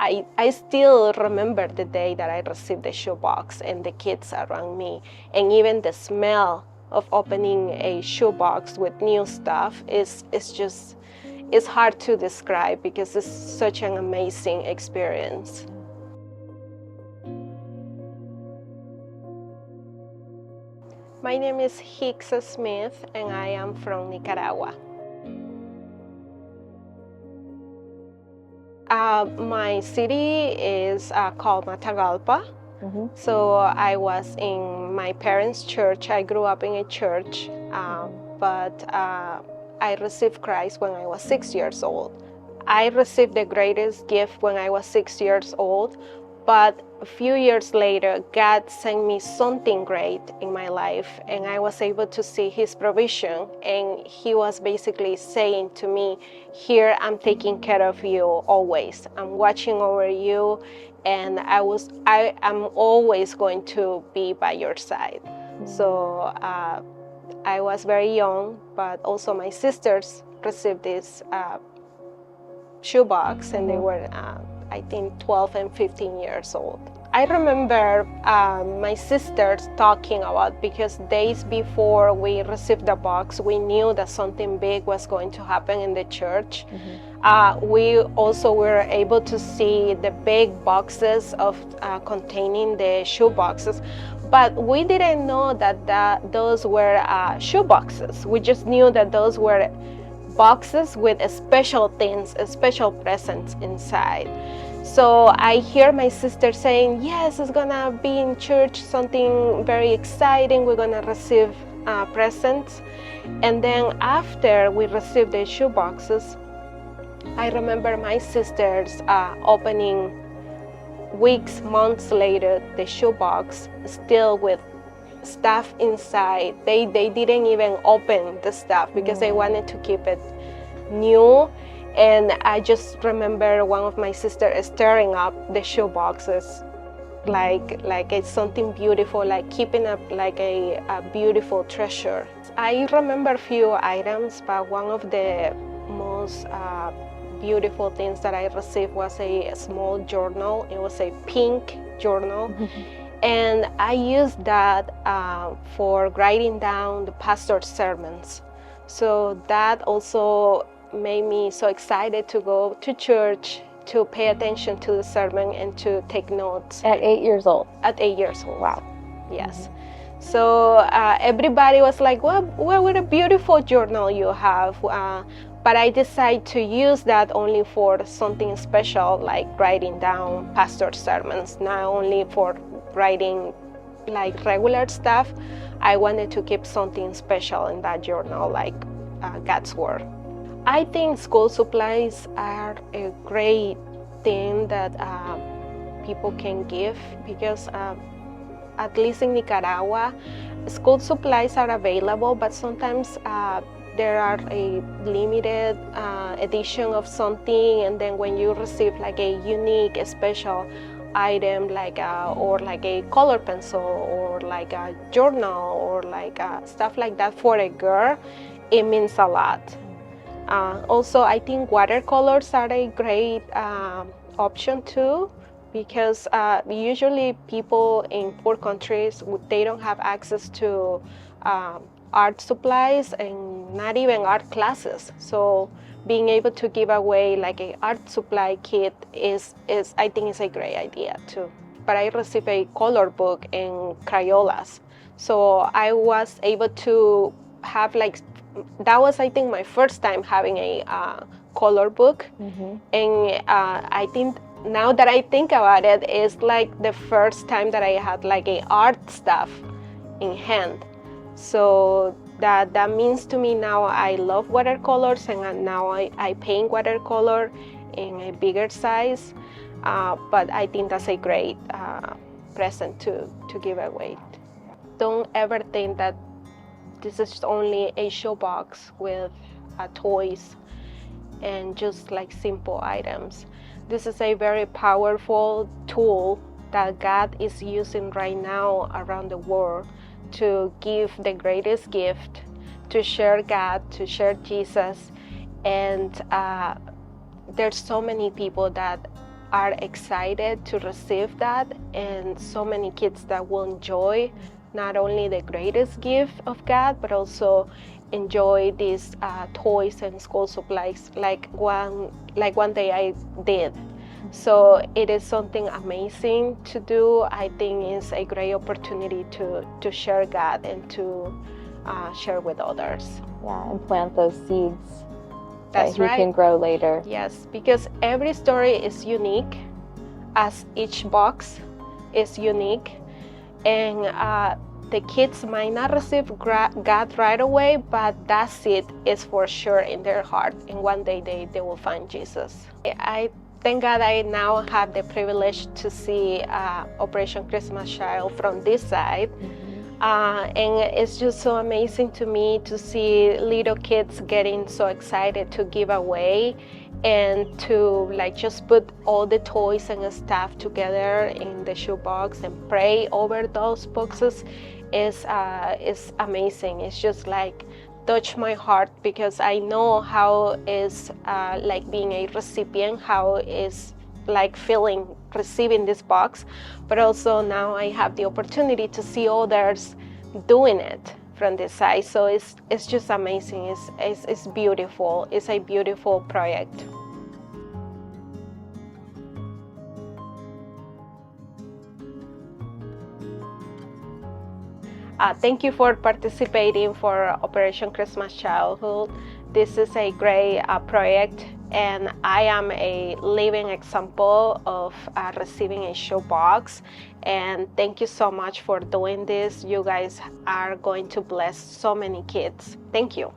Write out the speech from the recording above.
I still remember the day that I received the shoebox and the kids around me, and even the smell of opening a shoebox with new stuff is just, it's hard to describe because it's such an amazing experience. My name is Jixa Smith, and I am from Nicaragua. My city is called Matagalpa. So I was in my parents' church. I grew up in a church, but I received Christ when I was 6 years old. I received the greatest gift when I was 6 years old, but a few years later, God sent me something great in my life, and I was able to see His provision, and He was basically saying to me, here, I'm taking care of you always. I'm watching over you, and I am always going to be by your side. So I was very young, but also my sisters received this shoebox, and they were I think 12 and 15 years old. I remember my sisters talking about, because days before we received the box, we knew that something big was going to happen in the church. We also were able to see the big boxes of containing the shoe boxes, but we didn't know that those were shoe boxes. We just knew that those were boxes with special things, special presents inside. So I hear my sister saying, yes, it's gonna be in church, something very exciting, we're gonna receive presents. And then after we received the shoe boxes, I remember my sisters opening weeks, months later, the shoe box, still with stuff inside. They didn't even open the stuff because they wanted to keep it new. And I just remember one of my sisters stirring up the shoe boxes like it's something beautiful, like keeping up like a beautiful treasure. I remember a few items, but one of the most beautiful things that I received was a small journal. It was a pink journal. And I used that for writing down the pastor's sermons. So that also made me so excited to go to church, to pay attention to the sermon and to take notes. At 8 years old? At 8 years old. Wow. Yes. So everybody was like, well, what a beautiful journal you have. But I decided to use that only for something special, like writing down pastor's sermons, not only for writing like regular stuff. I wanted to keep something special in that journal, like God's Word. I think school supplies are a great thing that people can give, because at least in Nicaragua, school supplies are available, but sometimes there are a limited edition of something, and then when you receive like a unique, special item, like or like a color pencil or like a journal or like stuff like that for a girl, it means a lot. Also, I think watercolors are a great option too, because usually people in poor countries, they don't have access to art supplies and not even art classes. So being able to give away like a art supply kit is I think is a great idea too. But I received a color book in Crayolas, so I was able to have like, that was I think my first time having a color book. And I think now that I think about it, it's like the first time that I had like a art stuff in hand. So that means to me now I love watercolors, and now I paint watercolor in a bigger size. But I think that's a great present to give away. Don't ever think that this is only a shoebox with toys and just like simple items. This is a very powerful tool that God is using right now around the world to give the greatest gift, to share God, to share Jesus. And there's so many people that are excited to receive that, and so many kids that will enjoy not only the greatest gift of God, but also enjoy these toys and school supplies like one day I did. So it is something amazing to do. I think it's a great opportunity to share God and to share with others. Yeah, and plant those seeds That's that He right. can grow later. Yes, because every story is unique, as each box is unique, and the kids might not receive God right away, but that seed is for sure in their heart, and one day they will find Jesus. I thank God I now have the privilege to see Operation Christmas Child from this side. And it's just so amazing to me to see little kids getting so excited to give away and to like just put all the toys and stuff together in the shoebox and pray over those boxes is amazing. It's just like touch my heart, because I know how is like being a recipient, how is like feeling receiving this box, but also now I have the opportunity to see others doing it from this side. So it's just amazing. It's beautiful. It's a beautiful project. Thank you for participating for Operation Christmas Childhood. This is a great project, and I am a living example of receiving a shoebox. And thank you so much for doing this. You guys are going to bless so many kids. Thank you.